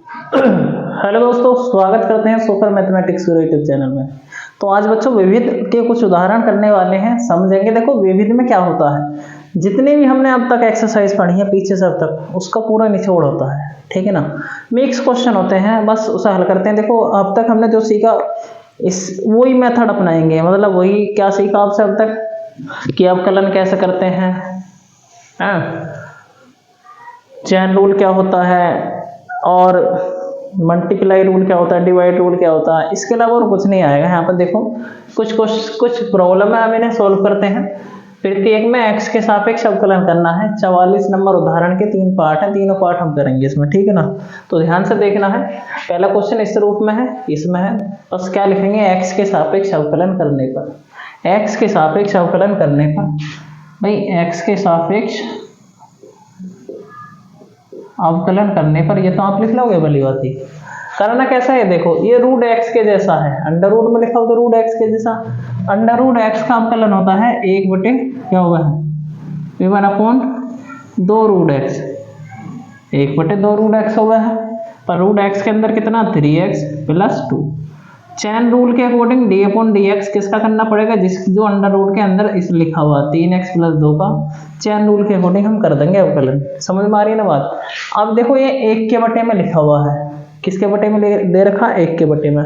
Hello दोस्तों, स्वागत करते हैं सुपर मैथमेटिक्स गुरु यूट्यूब चैनल में। तो आज बच्चों विविध के कुछ उदाहरण करने वाले हैं, समझेंगे। देखो विविध में क्या होता है, जितने भी हमने अब तक एक्सरसाइज पढ़ी है पीछे से अब तक, उसका पूरा निचोड़ होता है, ठीक है ना। मिक्स क्वेश्चन होते हैं, बस उसे हल करते हैं। देखो अब तक हमने जो सीखा इस वही मेथड अपनाएंगे, मतलब वही क्या सीखा आपसे अब तक कि अवकलन कैसे करते हैं, चेन रूल क्या होता है, और मल्टीप्लाई रूल क्या होता है, डिवाइड रूल क्या होता है। इसके अलावा और कुछ नहीं आएगा। यहाँ पर देखो कुछ प्रॉब्लम है, हम इन्हें सोल्व करते हैं। प्रत्येक में x के सापेक्ष अवकलन करना है। 44 नंबर उदाहरण के 3 पार्ट हैं, तीनों पार्ट हम करेंगे इसमें, ठीक है ना। तो ध्यान से देखना है। पहला क्वेश्चन इस रूप में है, इसमें है, बस क्या लिखेंगे, x के सापेक्ष अवकलन करने पर, x के सापेक्ष अवकलन करने पर, भाई x के सापेक्ष अवकलन करने पर, ये तो आप लिख लोगे भली बात ही। करना कैसा है, देखो ये रूट एक्स के जैसा है, अंडर रूट में लिखा हो तो रूट एक्स के जैसा। अंडर रूट एक्स का अवकलन होता है 1 बटे क्या हुआ है, v1 अपॉन 2 रूट एक्स, 1 बटे 2 रूट एक्स हुआ है। पर रूट एक्स के अंदर कितना, 3x प्लस 2। चैन रूल के according D upon D x किसका करना पड़ेगा, जो अंडर रूट के अंदर इस लिखा हुआ 3x प्लस 2 का, चैन रूल के अकॉर्डिंग हम कर देंगे अवकलन। समझ में आ रही है ना बात। अब देखो ये 1 के बटे में लिखा हुआ है, किसके बटे में दे रखा, 1 के बटे में।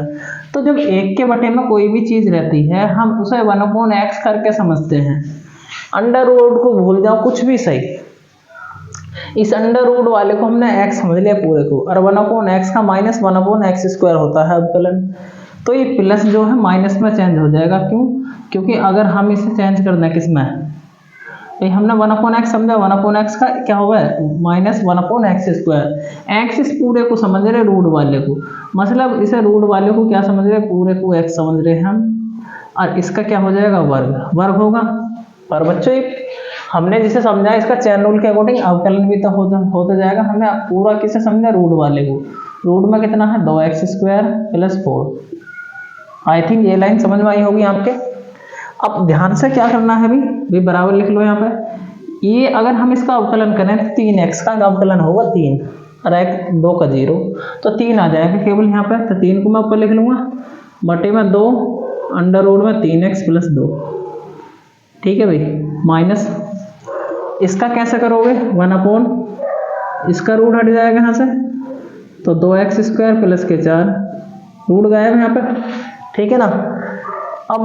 तो जब 1 के बटे में कोई भी चीज रहती है, हम उसे 1/x करके समझते हैं। अंडर रूट को भूल जाओ, कुछ भी सही, इस अंडर रूट वाले को हमने x समझ लिया पूरे को, और 1/x का माइनस 1/x² होता है अवकलन। तो ये प्लस जो है माइनस में चेंज हो जाएगा, क्यों, क्योंकि अगर हम इसे चेंज कर दें किसमें, भाई हमने 1/x समझा, 1/x का क्या होगा, माइनस 1/x²। x इस पूरे को समझ रहे रूट वाले को, मतलब इसे रूट वाले को क्या समझ रहे, पूरे को x समझ रहे हम, और इसका क्या हो जाएगा, वर्ग होगा। पर बच्चों हमने जिसे समझा इसका चैन रूल के अकॉर्डिंग अवकलन भी तो होता जाएगा। हमें पूरा किसे समझा, रूट वाले को। रूट में कितना है, 2x² प्लस 4। आई थिंक ये लाइन समझ में आई होगी आपके। अब ध्यान से क्या करना है भी बराबर लिख लो यहाँ पे। ये अगर हम इसका अवकलन करें तो 3x का अवकलन होगा 3, और 2 का 0, तो 3 आ जाएगा केवल यहाँ पे। तो 3 को मैं ऊपर लिख लूंगा, बटे में 2, अंडर रूट में 3x प्लस 2, ठीक है भाई, माइनस इसका कैसे करोगे, 1/, इसका रूट हट जाएगा यहाँ से, तो 2x² प्लस के 4, रूट गायब यहाँ पे, ठीक है ना। अब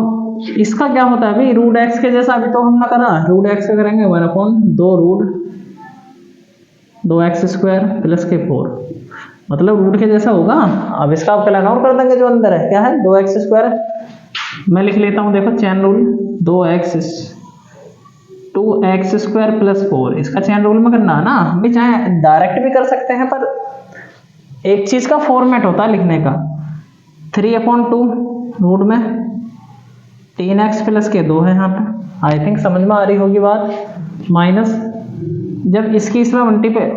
इसका क्या होता है भाई, रूट एक्स के जैसा अभी तो हमने करा, रूट एक्स का करेंगे 1/2 रूट 2x² प्लस के 4, मतलब रूट के जैसा होगा। अब इसका अवकलन और कर देंगे, जो अंदर है क्या है, 2x²। मैं लिख लेता हूँ, देखो चैन रूल 2x² प्लस 4, इसका चैन रूल में करना है ना। हम भी चाहे डायरेक्ट भी कर सकते हैं, पर एक चीज का फॉर्मेट होता है लिखने का। 3/2 रूट में 3x प्लस के 2 है यहाँ पे, आई थिंक समझ में आ रही होगी बात, माइनस जब इसकी इसमें मल्टीप्लाई,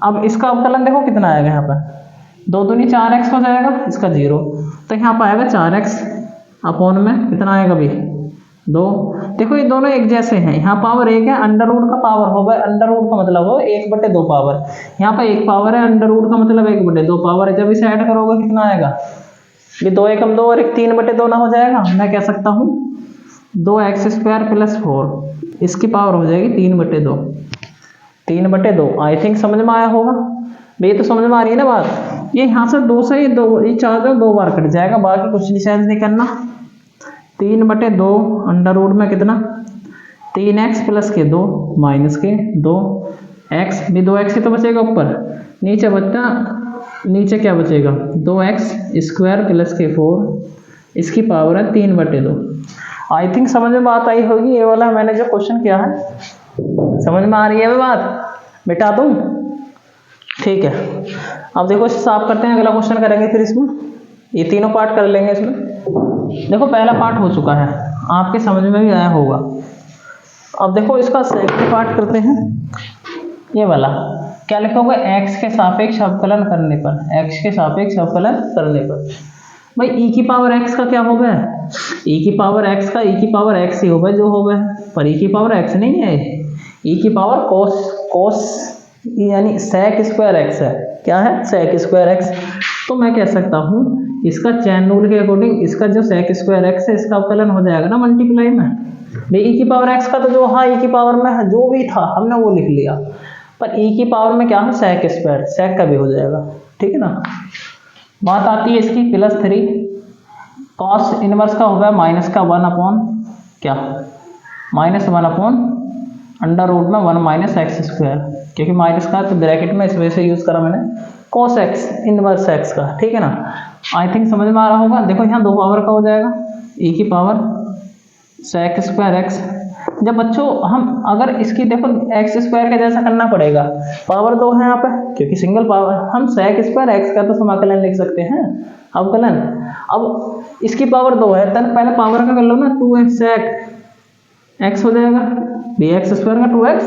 अब इसका अवकलन देखो कितना आएगा यहाँ पे, 2 दूनी 4x हो जाएगा, इसका 0, तो यहाँ पर आएगा 4x अपॉन में कितना आएगा भाई, 2। देखो ये दोनों एक जैसे हैं, यहाँ पावर 1 है, अंडर रूट का पावर होगा, अंडर रूट का मतलब हो 1/2 पावर, यहाँ पर 1 पावर है, अंडर रूट का मतलब 1/2 पावर है। जब इसे ऐड करोगे कितना आएगा, ये 2 एकम 2 और 1 3/2 ना हो जाएगा। मैं कह सकता हूँ 2x² प्लस 4, इसकी पावर हो जाएगी 3/2, 3/2। आई थिंक समझ में आया होगा भाई, तो समझ में आ रही है ना बात। ये यहाँ से 2 से ये 4 जो 2 बार कट जाएगा, बाकी कुछ चेंज नहीं करना। 3/2 अंडर रूट में कितना, 3x प्लस के 2 माइनस के 2x, भी 2x ही तो बचेगा ऊपर, नीचे बचता, नीचे क्या बचेगा, 2x² प्लस के 4, इसकी पावर है 3/2। आई थिंक समझ में बात आई होगी। ये वाला मैंने जो क्वेश्चन किया है, समझ में आ रही है बात, मिटा दूं, ठीक है। अब देखो इसे साफ करते हैं, अगला क्वेश्चन करेंगे फिर इसमें, ये तीनों पार्ट कर लेंगे इसमें। देखो पहला पार्ट हो चुका है, आपके समझ में भी आया होगा। अब देखो इसका सेकंड पार्ट करते हैं, ये वाला क्या लिखोगे, x के सापेक्ष अवकलन करने पर, x के सापेक्ष अवकलन करने पर, भाई e की पावर x का क्या होगा, e की पावर x का e की पावर x ही होगा जो होगा, पर e की पावर x नहीं है, e की पावर cos यानी sec² x है, क्या है sec स्क्वायर x। तो मैं कह सकता हूँ इसका चैन रूल के अकॉर्डिंग इसका जो sec स्क्वायर x है इसका अवकलन हो जाएगा ना मल्टीप्लाई में e की पावर x का, तो जो हाँ e की पावर में है जो भी था हमने वो लिख लिया, पर e की पावर में क्या है sec स्क्वायर, sec का भी हो जाएगा, ठीक है ना। बात आती है इसकी +3 कॉस इनवर्स का होगा माइनस का 1 अपॉन क्या -1 अपॉन अंडर रूट में 1 माइनस एक्स स्क्वायर, क्योंकि माइनस का तो ब्रैकेट में इस वजह से यूज़ करा मैंने कॉस एक्स इनवर्स एक्स का, ठीक है ना। आई थिंक समझ में आ रहा होगा। देखो यहाँ 2 पावर का हो जाएगा e की पावर sec स्क्वायर एक्स। जब बच्चों हम अगर इसकी देखो एक्स स्क्वायर का जैसा करना पड़ेगा, पावर 2 है यहाँ पे क्योंकि सिंगल पावर, हम sec स्क्वायर एक्स का तो समाकलन लिख सकते हैं अवकलन। अब इसकी पावर 2 है तो पहले पावर का कर लो ना, 2x sec x हो जाएगा dx स्क्वायर का 2x,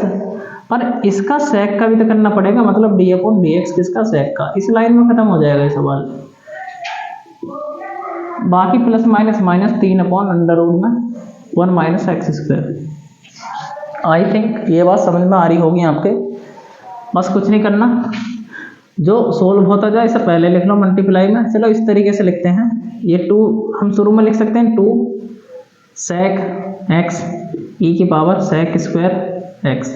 पर इसका sec का भी तो करना पड़ेगा, मतलब d अपॉन dx किसका sec का। इस लाइन में खत्म हो जाएगा ये सवाल। बाकी plus minus minus 3 upon under root में 1 minus X square. I think ये बात समझ में आ रही होगी आपके। बस कुछ नहीं करना, जो सोल्व होता जाए इसे पहले लिख लो मल्टीप्लाई में। चलो इस तरीके से लिखते हैं, ये 2 हम शुरू में लिख सकते हैं 2 sec x e की पावर sec स्क्वायर x,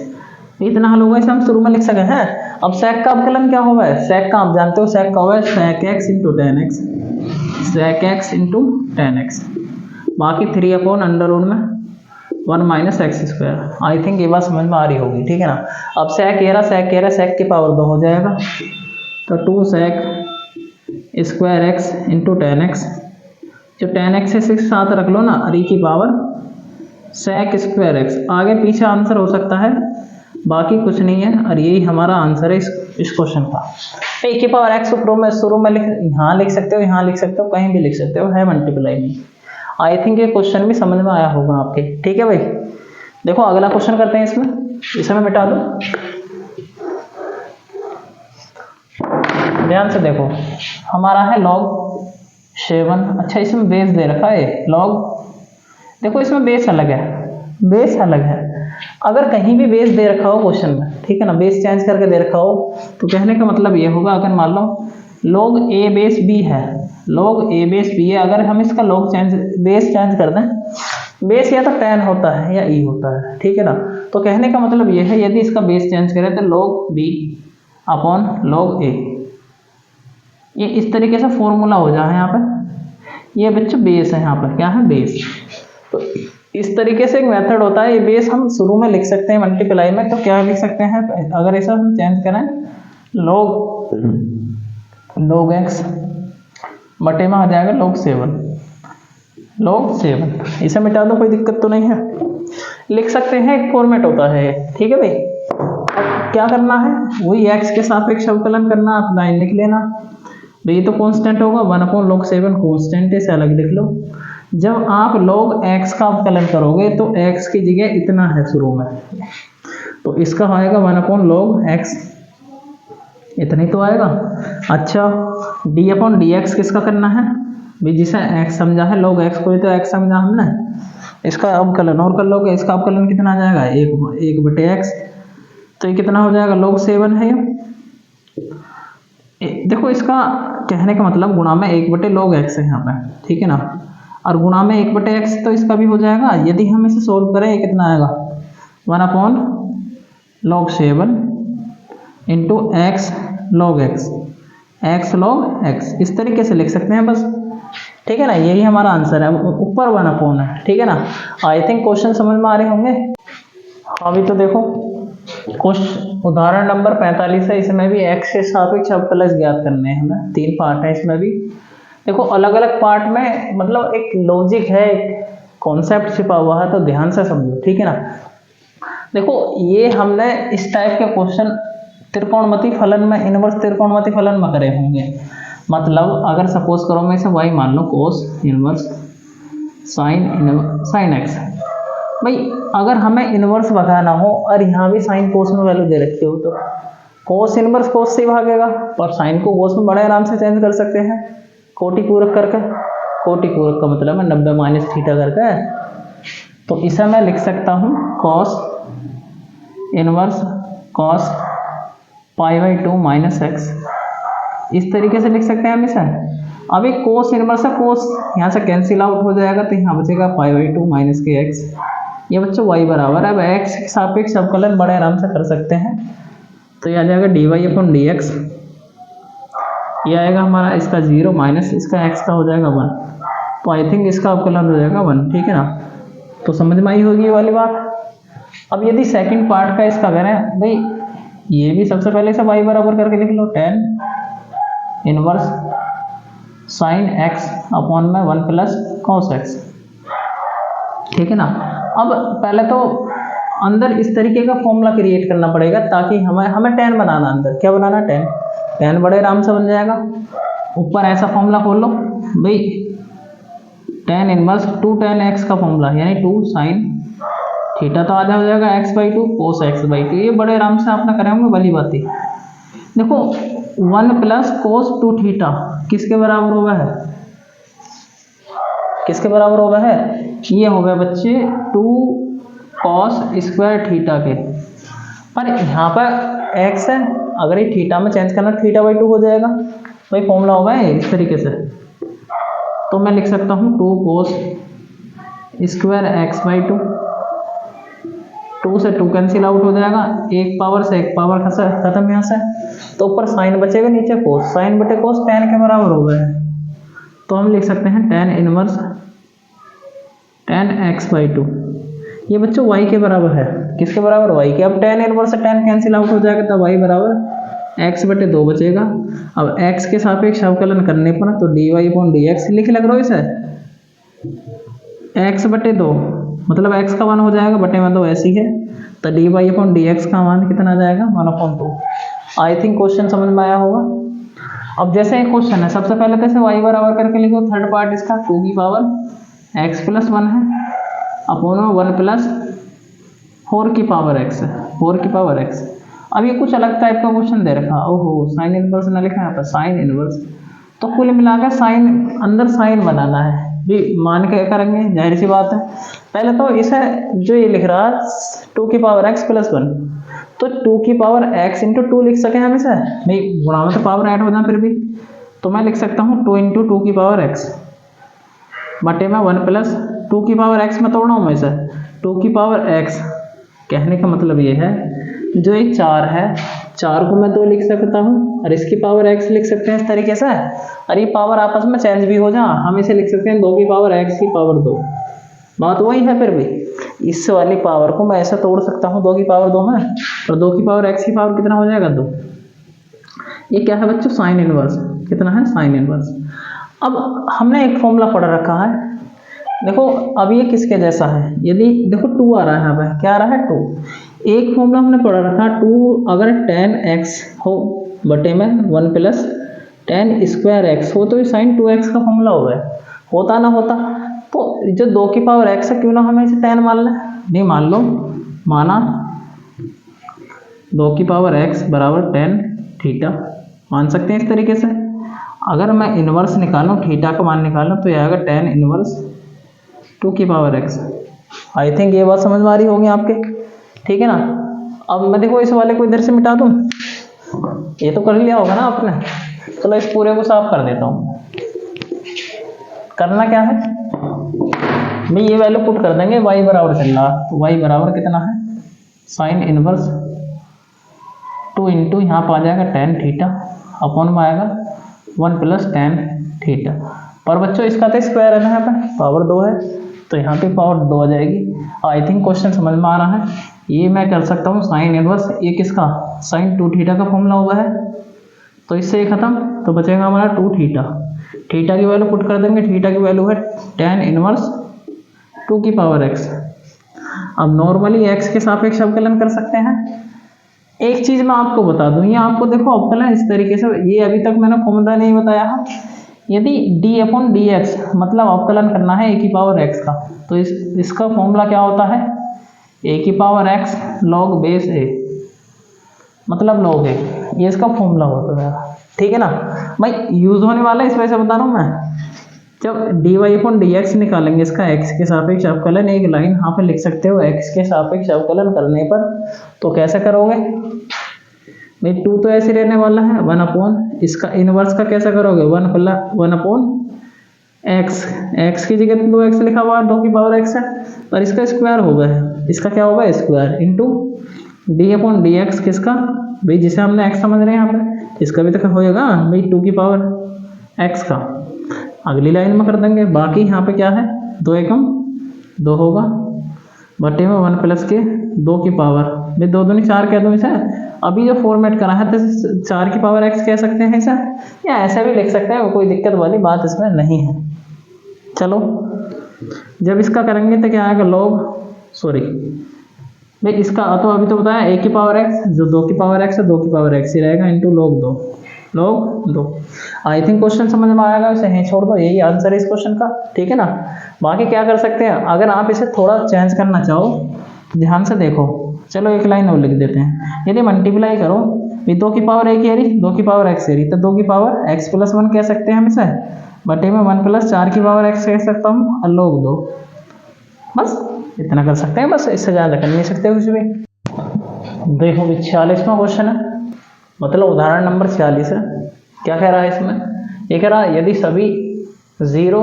इतना हल होगा, इसे हम शुरू में लिख सकते हैं। अब sec का अवकलन क्या होगा, sec का आप जानते हो sec का होगा sec x into tan x, sec x into tan x, बाकी 3 अपॉन अंडर रूट में 1 minus X square. I think ये बात समझ में आ रही होगी, ठीक है ना। अब sec कह रहा sec की पावर 2 हो जाएगा, तो 2 sec square x into tan x, जो tan x से 6 साथ रख लो ना, e की पावर sec स्क्वायर x। आगे पीछे आंसर हो सकता है, बाकी कुछ नहीं है, और यही हमारा आंसर है इस क्वेश्चन का। e की पावर x शुरू में यहाँ लिख सकते हो, यहाँ लिख सकते हो, कहीं भी लिख सकते हो, है मल्टीप्लाई में। आई थिंक ये क्वेश्चन भी समझ में आया होगा आपके, ठीक है भाई। देखो अगला क्वेश्चन करते हैं, इसे मैं मिटा दूं, ध्यान से देखो। हमारा है log 7। अच्छा इसमें बेस दे रखा है log, देखो इसमें बेस अलग है, बेस अलग है। अगर कहीं भी बेस दे रखा हो क्वेश्चन में, ठीक है ना, बेस चेंज करके दे रखा हो, तो कहने का मतलब ये होगा, अगर मान लो log a बेस b है, log a बेस b है, अगर हम इसका log बेस चेंज कर दें, बेस या तो tan होता है या e होता है, ठीक है ना। तो कहने का मतलब ये है, यदि इसका बेस चेंज करें तो log b upon log a, ये इस तरीके से फॉर्मूला हो जाए यहाँ पे। ये बच्चों बेस है, यहाँ पर क्या है बेस। तो इस तरीके से एक मेथड होता है, ये बेस हम शुरू में लिख सकते हैं मल्टीप्लाई में। तो क्या लिख सकते हैं, अगर इसे हम चेंज करें log x बटे में आ जाएगा log 7। इसे मिटा दो, कोई दिक्कत तो नहीं है, लिख सकते हैं, एक फॉर्मेट होता है, ठीक है भाई। अब क्या करना है, वही x के सापेक्ष अवकलन करना, आप लाइन लिख लेना भाई। तो कांस्टेंट होगा 1 अपॉन log 7, कांस्टेंट है, इसे अलग लिख लो। जब आप log x का अवकलन करोगे तो x की जगह इतना है शुरू में, तो इसका आएगा 1 अपॉन log x, इतना ही तो आएगा। अच्छा d अपॉन dx किसका करना है भाई, जिसे x समझा है, log x को ही तो x समझा हमने, इसका अवकलन और कर लोगे, इसका अवकलन कितना आ जाएगा 1 बटे x, तो ये कितना हो जाएगा log 7 है ये। देखो इसका कहने का मतलब गुणा में 1 बटे log x है यहाँ पे, ठीक है ना, और गुणा में 1 बटे x, तो इसका भी हो जाएगा। यदि हम इसे सोल्व करें, ये कितना आएगा 1 upon log 7 into x log x, इस तरीके से लिख सकते हैं बस, ठीक है ना। यही हमारा आंसर है, ऊपर 1 अपॉन है, ठीक है ना। आई थिंक क्वेश्चन समझ में आ रहे होंगे। अभी तो देखो क्वेश्चन उदाहरण नंबर 45 है, इसमें भी x के सापेक्ष अवकलन ज्ञात करने हैं हमें। 3 पार्ट है इसमें भी। देखो अलग अलग पार्ट में मतलब एक लॉजिक है, एक कॉन्सेप्ट छिपा हुआ है, तो ध्यान से समझो, ठीक है ना। देखो ये हमने इस टाइप के क्वेश्चन त्रिकोणमिति फलन में, इनवर्स त्रिकोणमिति फलन में करे होंगे। मतलब अगर सपोज करो मैं इसे y मान लो, कोस इनवर्स साइन x भाई, अगर हमें इनवर्स भगाना हो और यहाँ भी साइन कोस में वैल्यू दे रखी हो, तो कोस इनवर्स कोस से ही भागेगा, और साइन को कोस में बड़े आराम से चेंज कर सकते हैं कोटि पूरक करके। कोटि पूरक का मतलब है 90 माइनस थीटा करके। तो इसे मैं लिख सकता हूँ cos inverse cos pi by 2 minus x इस तरीके से लिख सकते हैं हम इसे। अब एक कोस इनवर्स है, कोस यहाँ से कैंसिल आउट हो जाएगा तो यहाँ बचेगा π/2 माइनस के एक्स। ये बच्चों y बराबर है, अब x के सापेक्ष अवकलन बड़े आराम से कर सकते हैं, तो ये आ जाएगा dy/dx। ये आएगा हमारा इसका 0 माइनस इसका x का हो जाएगा 1, तो आई थिंक इसका अवकलन हो जाएगा 1, ठीक है ना। तो समझ में आई होगी ये वाली बात। अब यदि सेकंड पार्ट का इसका करें भाई, ये भी सबसे पहले से y बराबर करके लिख लो, tan inverse sine x upon में 1 प्लस कॉस x, ठीक है ना। अब पहले तो अंदर इस तरीके का फॉर्मूला क्रिएट करना पड़ेगा ताकि हमें tan बनाना, अंदर क्या बनाना, tan बड़े आराम से बन जाएगा। ऊपर ऐसा फॉर्मूला खोल लो भाई, tan इनवर्स 2 tan x का फॉर्मूला यानी 2 साइन थीटा, तो आधा हो जाएगा x/2 cos x/2। ये बड़े आराम से आपने करे होंगे भली बात ही। देखो 1 प्लस cos 2 थीटा किसके बराबर होगा है, किसके बराबर होगा है, ये हो गया बच्चे 2 cos स्क्वायर थीटा के। पर यहाँ पर x है, अगर ये थीटा में चेंज करना θ/2 हो जाएगा, भाई फॉर्मूला होगा इस तरीके से। तो मैं लिख सकता हूँ 2 cos स्क्वायर x/2, 2 से 2 कैंसिल आउट हो जाएगा, एक पावर से एक पावर खत्म यहाँ से, तो ऊपर साइन बचेगा, नीचे कोस, साइन बटे कोस tan के बराबर हो गए। तो हम लिख सकते हैं tan इनवर्स tan x/2, ये बच्चों y के बराबर है, किसके बराबर, y के। अब tan इनवर्स से tan कैंसिल आउट हो जाएगा, तो y बराबर x/2 बचेगा। अब x के सापेक्ष अवकलन करने पर तो dy/dx लिख लग रहा है इसे, x/2 मतलब x का मान हो जाएगा, बटे में 2 ऐसी है, तो dy/dx का मान कितना आ जाएगा, 1/2। आई थिंक क्वेश्चन समझ में आया होगा। अब जैसे एक क्वेश्चन है, सबसे पहले तो इसे y बराबर करके लिखो, थर्ड पार्ट इसका 2 की पावर x+1 है अपॉन 1 प्लस 4 की पावर x है, 4 की पावर x। अब ये कुछ अलग टाइप का क्वेश्चन दे रखा, ओहो साइन इनवर्स ना लिखा है यहाँ पर, साइन इनवर्स। तो कुल मिलाकर साइन, अंदर साइन बनाना है भी, मान के करेंगे, जाहिर सी बात है। पहले तो इसे जो ये लिख रहा है 2 की पावर x+1, तो 2 की पावर x इंटू 2 लिख सके हम इसे, नहीं गुणा में तो पावर ऐड हो जाए फिर भी, तो मैं लिख सकता हूँ 2 इंटू 2 की पावर x बटे में 1 प्लस 2 की पावर x में तोड़ रहा हूँ मैं इसे, 2 की पावर x। कहने का मतलब ये है जो ये 4 है, 4 को मैं 2 लिख सकता हूँ और इसकी पावर x लिख सकते हैं इस तरीके से, और ये पावर आपस में चेंज भी हो जाए, हम इसे लिख सकते हैं 2 की पावर x की पावर 2। बात वही है, फिर भी इस वाली पावर को मैं ऐसे तोड़ सकता हूँ 2 की पावर 2 में, और 2 की पावर x की पावर कितना हो जाएगा 2। ये क्या है बच्चों, साइन इनवर्स, कितना है साइन इनवर्स। अब हमने एक फॉर्मूला पढ़ रखा है, देखो अब ये किसके जैसा है, यदि देखो 2 आ रहा है, यहाँ पे क्या आ रहा है 2, एक फॉर्मूला हमने पढ़ा रखा 2 अगर tan x हो बटे में 1 प्लस tan स्क्वायर x हो, तो ये sin 2x का फॉर्मूला हो गया, होता ना होता। तो जो 2 की पावर x है, क्यों ना हमें इसे tan मान लें, नहीं मान लो, माना 2 की पावर x बराबर tan थीटा, मान सकते हैं इस तरीके से। अगर मैं इनवर्स निकालूं, थीटा का मान निकालूं, तो यह आएगा tan इनवर्स 2 की पावर x। आई थिंक ये बात समझ में आ रही होगी आपके, ठीक है ना। अब मैं देखो इस वाले को इधर से मिटा दूं, ये तो कर लिया होगा ना आपने, चलो इस पूरे को साफ कर देता हूँ। करना क्या है भाई, ये वैल्यू पुट कर देंगे, y बराबर चल रहा, तो y बराबर कितना है साइन इनवर्स 2 इंटू यहाँ पर आ जाएगा tan थीटा अपॉन में आएगा 1 प्लस tan थीटा। पर बच्चों इसका तो स्क्वायर है ना, यहाँ पे पावर 2 है, तो यहाँ पे पावर 2 आ जाएगी। आई थिंक क्वेश्चन समझ में आ रहा है। ये मैं कर सकता हूँ साइन इनवर्स, ये किसका साइन 2 थीटा का फॉर्मूला हुआ है, तो इससे ये खत्म, तो बचेगा हमारा 2 थीटा। थीटा की वैल्यू पुट कर देंगे, थीटा की वैल्यू है tan इनवर्स 2 की पावर x। अब नॉर्मली x के सापेक्ष अवकलन कर सकते हैं। एक चीज मैं आपको बता दूं, ये आपको देखो अवकलन इस तरीके से, ये अभी तक मैंने फॉर्मूला नहीं बताया है। यदि d/dx मतलब अवकलन करना है a की पावर x का, तो इसका फॉर्मूला क्या होता है, a की power x log base a, मतलब log a, ये इसका फॉर्मूला होता है, ठीक है ना भाई। यूज होने वाला है, इस वजह से बता रहा हूँ मैं। जब dy/dx निकालेंगे इसका x के सापेक्ष अवकलन, एक लाइन यहाँ पे लिख सकते हो x के सापेक्ष अवकलन करने पर, तो कैसे करोगे, भाई 2 तो ऐसे रहने वाला है 1 अपॉन इसका इनवर्स का कैसा करोगे 1 अपॉन एक्स, एक्स की जगह तो 2x लिखा हुआ है 2 की पावर x है, पर इसका स्क्वायर होगा है, इसका क्या होगा square into D upon D x किसका भाई जिसे हमने x समझ रहे हैं यहाँ पे, इसका भी तो होएगा भाई 2 की पावर x का। अगली लाइन में कर देंगे। बाकी यहाँ पे क्या है 2 एकम 2 होगा बटे में 1 प्लस के 2 की पावर भाई 2 दूनी 4 कह दूँ इसे। अभी जो फॉर्मेट करा है तो 4 की पावर x कह सकते हैं इसे, या ऐसा भी लिख सकते हैं, कोई दिक्कत वाली बात इसमें नहीं है। चलो जब इसका करेंगे तो क्या आएगा लॉग सॉरी भाई इसका तो अभी तो बताया a की पावर x जो 2 की पावर x है 2 की पावर x ही रहेगा into log 2। I think question समझ में आएगा, इसे यहीं छोड़ दो, यही आंसर है इस क्वेश्चन का, ठीक है ना। बाकी क्या कर सकते हैं, अगर आप इसे थोड़ा चेंज करना चाहो ध्यान से देखो, चलो एक लाइन और लिख देते हैं। यदि मल्टीप्लाई करो ये 2 की पावर a की एरी 2 की पावर x एरी तो 2 की पावर x प्लस 1 कह सकते हैं हम इसे, बटे में 1 प्लस 4 की पावर x कह सकता हूँ और log 2। बस इतना कर सकते हैं, बस इससे ज़्यादा कर नहीं सकते कुछ भी। देखो 46वां क्वेश्चन है, मतलब उदाहरण नंबर 46 है। क्या कह रहा है इसमें, ये कह रहा है यदि सभी 0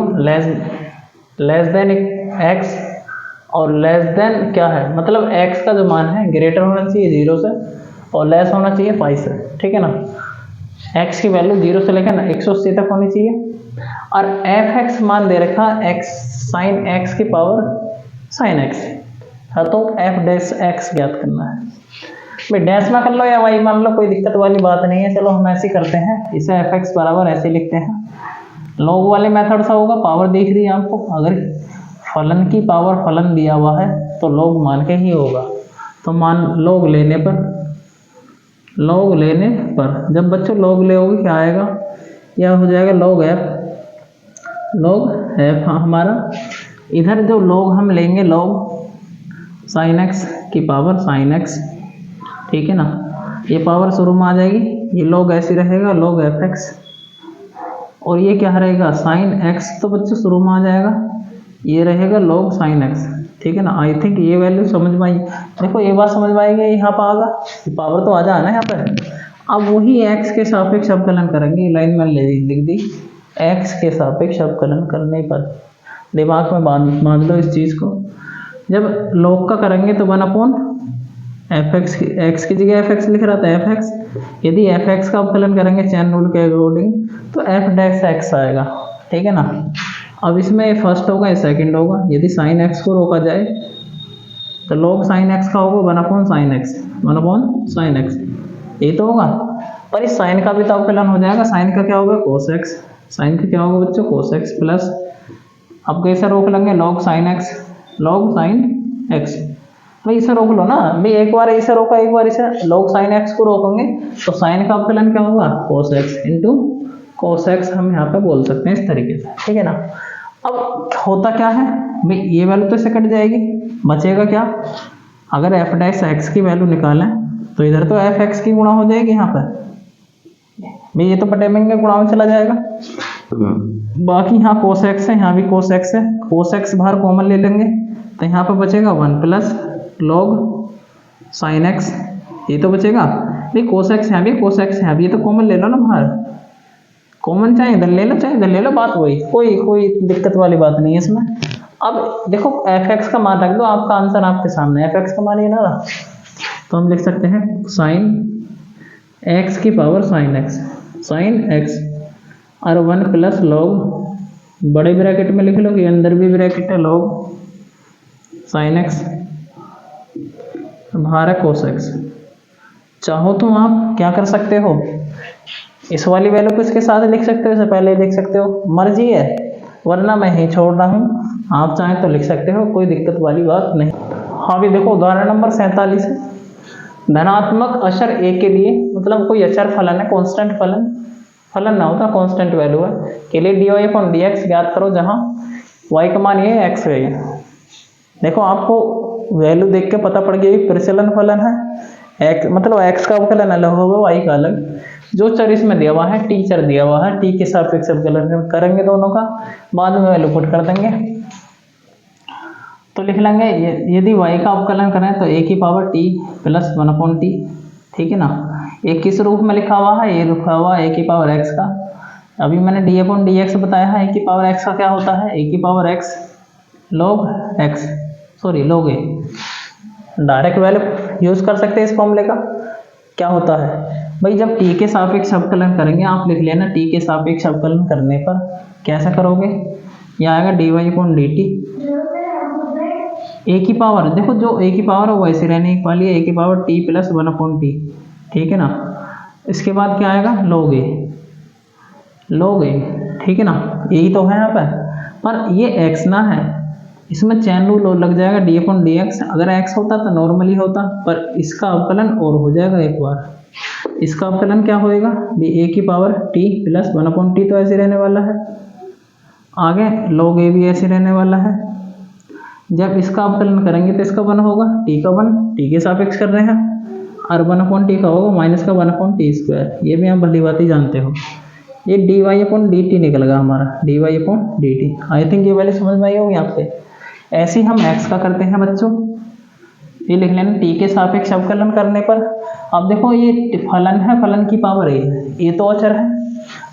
लेस देन x और लेस देन क्या है, मतलब x का जो मान है ग्रेटर होना चाहिए 0 से और लेस होना चाहिए 5 से, ठीक है ना। x की वैल्यू 0 से लेकर 180 तक होनी चाहिए और fx मान दे रखा x साइन x की पावर साइन x है, तो f डैश x ज्ञात करना है। भाई डैश में कर लो या y मान लो, कोई दिक्कत वाली बात नहीं है। चलो हम ऐसे करते हैं, इसे fx बराबर ऐसे लिखते हैं। लॉग वाले मेथड से होगा, पावर दिख रही है आपको, अगर फलन की पावर फलन दिया हुआ है तो लॉग मान के ही होगा। तो मान लॉग लेने पर जब बच्चों लॉग लेओगे क्या आएगा, यह हो जाएगा लॉग एफ हमारा। इधर जो लॉग हम लेंगे लॉग साइन एक्स की पावर साइन एक्स, ठीक है ना, ये पावर शुरू में आ जाएगी, ये लॉग ऐसे रहेगा लॉग एफ एक्स, और ये क्या रहेगा साइन एक्स, तो बच्चों शुरू में आ जाएगा, ये रहेगा लॉग साइन एक्स, ठीक है ना। आई थिंक ये वैल्यू समझ में आई। देखो ये बात समझ में आएगी, यहाँ पर आगा पावर तो आ जाए ना यहाँ पर। अब वही एक्स के सापेक्ष अवकलन करेंगे, लाइन में लिख दी, एक्स के सापेक्ष अवकलन करने पर दिमाग में बांध लो इस चीज़ को। जब लॉग का करेंगे तो 1 अपॉन एफ एक्स, एक्स की जगह एफ एक्स लिख रहा था एफ एक्स, यदि एफ एक्स का अवकलन करेंगे चैन रूल के अकॉर्डिंग तो एफ डैश एक्स आएगा, ठीक है ना। अब इसमें ये फर्स्ट होगा ये सेकंड होगा, यदि साइन एक्स को रोका जाए तो लॉग साइन एक्स का होगा 1 अपॉन साइन एक्स, ये तो होगा। पर इस साइन का भी तो अवकलन हो जाएगा, साइन का क्या होगा कोस एक्स, साइन का क्या होगा बच्चों कोस एक्स प्लस, अब कैसे रोक लेंगे लॉग साइन एक्स, भाई इसे रोक लो ना भाई, एक बार इसे रोका एक बार इसे, लॉग साइन एक्स को रोकेंगे तो साइन का अवकलन क्या होगा cos x into cos x, हम यहाँ पे बोल सकते हैं इस तरीके से, ठीक है ना। अब होता क्या है भाई, ये वैल्यू तो इसे कट जाएगी, बचेगा क्या, अगर एफ डैश एक्स की वैल्यू निकालें तो इधर तो एफ एक्स की गुणा हो जाएगी यहाँ पर भाई, ये तो बटे में गुणा में चला जाएगा। बाकी यहाँ कोस एक्स है, यहाँ भी कोस एक्स है, कोस एक्स बाहर कॉमन ले लेंगे तो यहाँ पर बचेगा 1 प्लस लॉग साइन एक्स, ये तो बचेगा भाई, कोस एक्स यहाँ भी कोस एक्स यहाँ भी, ये तो कॉमन ले लो ना बाहर, कॉमन चाहे इधर ले लो चाहे इधर ले लो, बात वही, कोई दिक्कत वाली बात नहीं है इसमें। अब देखो एफ एक्स का मान रख दो, आपका आंसर आपके सामने, एफ एक्स का मान ये ना रहा तो हम लिख सकते हैं साइन एक्स की पावर साइन एक्स और 1 प्लस लॉग, बड़े ब्रैकेट में लिख लो कि अंदर भी ब्रैकेट है, लॉग साइन एक्स बाहर है कोस एक्स। चाहो तो आप क्या कर सकते हो, इस वाली वैल्यू को इसके साथ लिख सकते हो, इससे पहले लिख सकते हो, मर्जी है, वरना मैं ही छोड़ रहा हूँ, आप चाहें तो लिख सकते हो, कोई दिक्कत वाली बात नहीं। हाँ भी देखो उदाहरण नंबर 47 है, धनात्मक अचर ए के लिए, मतलब कोई अचर फलन है, कांस्टेंट फलन ना होता कांस्टेंट वैल्यू है, के लिए dy अपॉन dx ज्ञात करो, जहाँ y का मान ये x है। देखो आपको वैल्यू देख के पता पड़ गया प्रचलन फलन है, x मतलब x का अवकलन अलग होगा y का अलग, जो चर इसमें दिया हुआ है टी चर दिया हुआ है, टी के सापेक्ष अवकलन करेंगे दोनों का, बाद में वैल्यू पुट कर देंगे। तो लिख लेंगे यदि y का अवकलन करें तो a की power t plus 1 upon T, ठीक है ना। ये किस रूप में लिखा हुआ है, ये लिखा हुआ है ए की पावर एक्स का। अभी मैंने डी अपॉन डी एक्स बताया है, ए की पावर एक्स का क्या होता है, ए की power x log x, sorry log A. Direct value use कर सकते हैं इस फॉर्मूले का। क्या होता है भाई, जब टी के सापेक्ष अवकलन करेंगे, आप लिख लेना टी के सापेक्ष अवकलन करने पर कैसा करोगे, यह आएगा d Y upon D t. A की पावर देखो, जो ए की पावर है वो ऐसे रहने वाली है, ए की power T plus one upon T, ठीक है ना। इसके बाद क्या आएगा, लॉग ए, लॉग ए, ठीक है ना। यही तो है यहाँ पर ये एक्स ना है, इसमें चैन रूल लग जाएगा डी अपॉन डी एक्स। अगर एक्स होता तो नॉर्मली होता, पर इसका अवकलन और हो जाएगा एक बार। इसका अवकलन क्या होएगा, ए की power T plus one upon T तो ऐसे रहने वाला है, आगे लॉग ए भी ऐसे रहने वाला है। जब इसका अवकलन करेंगे तो इसका वन होगा, टी का वन, टी के सापेक्ष कर रहे हैं, और वन अपॉन टी का होगा माइनस का वन अपॉन टी स्क्वायर। ये भी आप भली बात ही जानते हो। ये D Y upon D T निकलेगा हमारा, D Y upon D T. I think ये वाली समझ में आई होगी आपके। ऐसे ही हम एक्स का करते हैं बच्चों, ये लिख लेना टी के सापेक्ष अवकलन करने पर। अब देखो ये फलन है, फलन की पावर ए है, ये तो अचर है,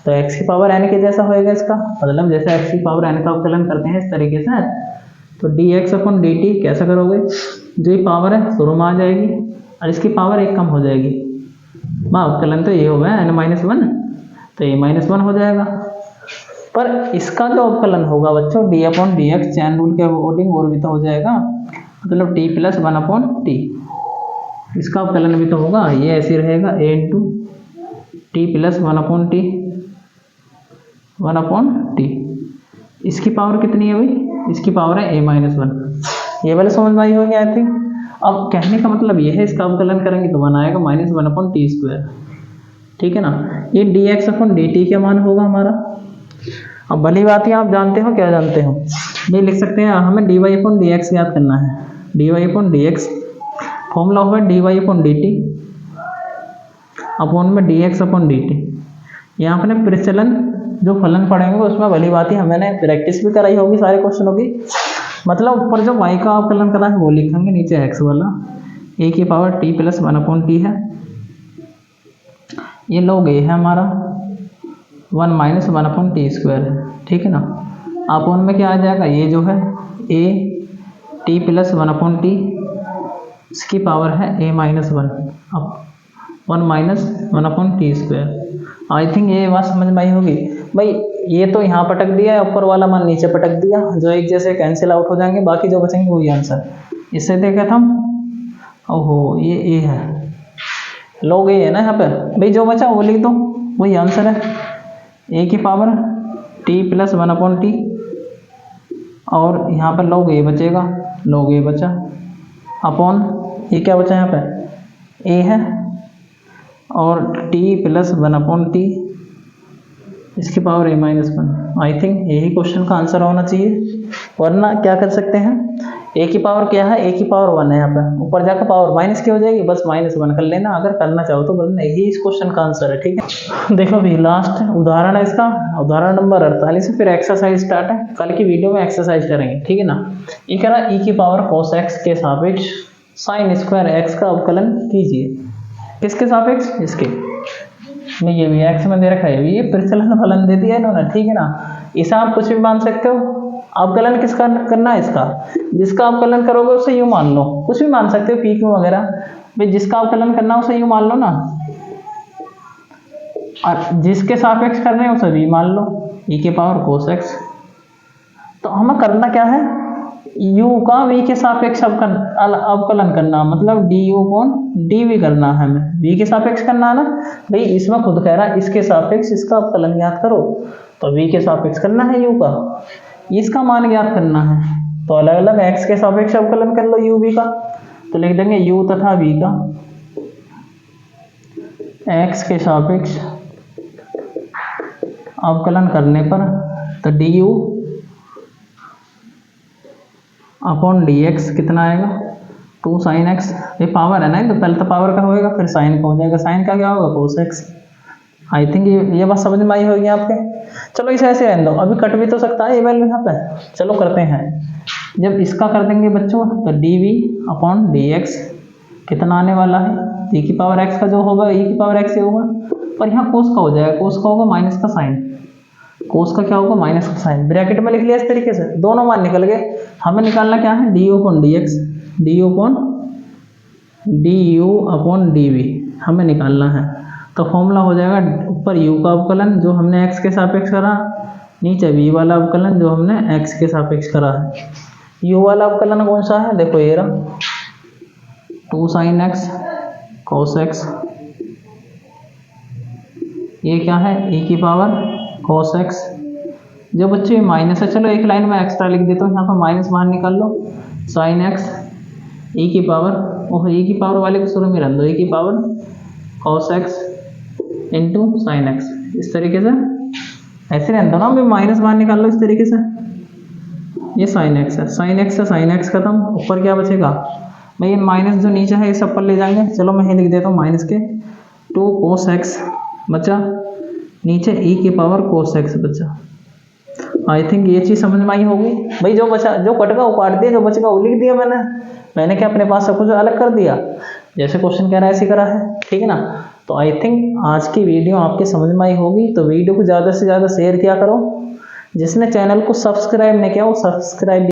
तो एक्स की पावर एन के जैसा होएगा इसका, मतलब जैसे एक्स की पावर एन का अवकलन करते हैं इस तरीके से। तो D x upon D T कैसा करोगे, जो ये पावर है शुरू में आ जाएगी और इसकी पावर एक कम हो जाएगी। अवकलन तो ये हो गया एन माइनस वन, तो ये माइनस वन हो जाएगा। पर इसका जो अवकलन होगा बच्चों d upon D x chain rule के अकॉर्डिंग और भी तो हो जाएगा, मतलब t plus one upon t, इसका अवकलन भी तो होगा। ये ऐसे रहेगा A into t plus one upon t, one upon t. इसकी पावर कितनी है भाई, इसकी पावर है ए माइनस वन। ये वाले समझ में आई होगी आई थिंक। अब कहने का मतलब ये है, इसका अवकलन करेंगे तो वन आएगा minus one upon T square, ठीक है ना। ये D x upon D T क्या मान होगा हमारा। अब भली बात है, आप जानते हो क्या जानते हो, ये लिख सकते हैं, हमें d Y upon D x याद करना है। D Y upon D x formula हुआ d Y upon D t upon में d x upon D t. यहाँ अपने प्रचलन जो फलन पढ़ेंगे उसमें भली बात ही हमने प्रैक्टिस भी कराई होगी सारे क्वेश्चनों की। मतलब ऊपर जो वाई का अवकलन करा है वो लिखेंगे, नीचे एक्स वाला ए की power T plus one upon T है। ये लॉग ए है हमारा, one minus one upon T square है, ठीक है ना। अपॉन में क्या आ जाएगा, ये जो है A T plus one upon t, इसकी पावर है ए माइनस वन, अब one minus one upon T square. I think ये बात समझ में आई होगी भाई। ये तो यहाँ पटक दिया है, ऊपर वाला मान नीचे पटक दिया, जो एक जैसे कैंसिल आउट हो जाएंगे, बाकी जो बचेंगे वही आंसर। इससे देखा था ओहो ये ए है, लॉग ए है ना यहाँ पे भाई, जो बचा वो लिख दो, वही आंसर है। ए की power T plus one upon T, और यहाँ पर लॉग ए बचेगा, लॉग ए बचा, अपॉन ये क्या बचा यहाँ पे ए है, और t plus one upon t, इसकी power a minus one. I think यही क्वेश्चन का आंसर होना चाहिए, वरना क्या कर सकते हैं, ए की पावर क्या है, ए की पावर वन है, यहाँ पे ऊपर जाकर पावर माइनस की हो जाएगी, बस माइनस वन कर लेना अगर करना चाहो तो, वरना यही इस क्वेश्चन का आंसर है, ठीक है। देखो भी लास्ट उदाहरण है इसका, उदाहरण नंबर 48, फिर एक्सरसाइज स्टार्ट है। कल की वीडियो में एक्सरसाइज करेंगे, ठीक है ना। ये कह रहा ई की पावर कोस एक्स के सापेक्ष साइन स्क्वायर एक्स का अवकलन कीजिए। किसके सापेक्ष, इसके नहीं, ये भी एक्स में दे रखा है, ये प्रचलन फलन दे दिया इन्होंने, ठीक है ना। इसे आप कुछ भी मान सकते हो, अवकलन किसका करना है, इसका, जिसका अवकलन करोगे उसे यूँ मान लो, कुछ भी मान सकते हो, पी क्यू वगैरह भाई, जिसका अवकलन करना उसे यूँ मान लो ना, और जिसके सापेक्ष कर रहे हैं उसे भी मान लो, ई के पावर कोस एक्स। तो हमें करना क्या है, u का v के सापेक्ष अवकलन करना, मतलब D U upon D V करना है हमें, v के सापेक्ष करना है ना भाई। इसमें खुद कह रहा है इसके सापेक्ष इसका अवकलन ज्ञात करो, तो v के सापेक्ष करना है u का, इसका मान ज्ञात करना है, तो अलग अलग x के सापेक्ष अवकलन कर लो u v का, तो लिख देंगे u तथा v का x के सापेक्ष अवकलन करने पर, तो D U upon D X कितना आएगा, 2 साइन एक्स। ये पावर है ना, तो पहले तो पावर का होएगा, फिर साइन का हो जाएगा, साइन का क्या होगा कोस एक्स। आई थिंक ये बात समझ में आई होगी आपके। चलो इसे ऐसे रहने दो, अभी कट भी तो सकता है ये वैल्यू यहाँ पे। चलो करते हैं, जब इसका कर देंगे बच्चों, तो D V upon D X कितना आने वाला है, e की पावर x का जो होगा e की पावर x ही होगा, और यहाँ कोस का हो जाएगा, कोस का होगा माइनस का साइन, कोस का क्या होगा माइनस का साइन, ब्रैकेट में लिख लिया इस तरीके से, दोनों मान निकल गए। हमें निकालना क्या है, D upon D X, D U upon D V हमें निकालना है। तो फॉर्मूला हो जाएगा ऊपर u का अवकलन जो हमने x के सापेक्ष करा, नीचे v वाला अवकलन जो हमने x के सापेक्ष करा है। u वाला अवकलन कौन सा है, देखो ये रहा 2 sin x cos x, ये क्या है e की पावर cos x, जो बच्चे माइनस है, चलो एक लाइन में एक्स्ट्रा लिख देता हूँ, यहाँ पर माइनस बाहर निकाल लो, sin x e की पावर, ओह e की पावर वाले को शुरू में रख दो, e की power cos x into sine x, इस तरीके से ऐसे रहता ना, अभी माइनस बाहर निकाल लो इस तरीके से, ये साइन एक्स है, साइन एक्स से साइन एक्स खत्म, ऊपर क्या बचेगा भाई माइनस जो नीचे है ये सब पर ले जाएंगे, चलो मैं ही लिख देता हूँ माइनस के 2 cos x बचा, नीचे e की पावर cos x बचा। आई थिंक ये चीज़ समझ में आई होगी भाई, जो बचा जो कटगा वो काट दिया, जो बचेगा वो लिख दिया मैंने क्या अपने पास सब कुछ अलग कर दिया, जैसे क्वेश्चन कह रहा है ऐसे करा है, ठीक है ना। तो आई थिंक आज की वीडियो आपके समझ में आई होगी, तो वीडियो को ज़्यादा से ज़्यादा शेयर किया करो, जिसने चैनल को सब्सक्राइब नहीं किया वो सब्सक्राइब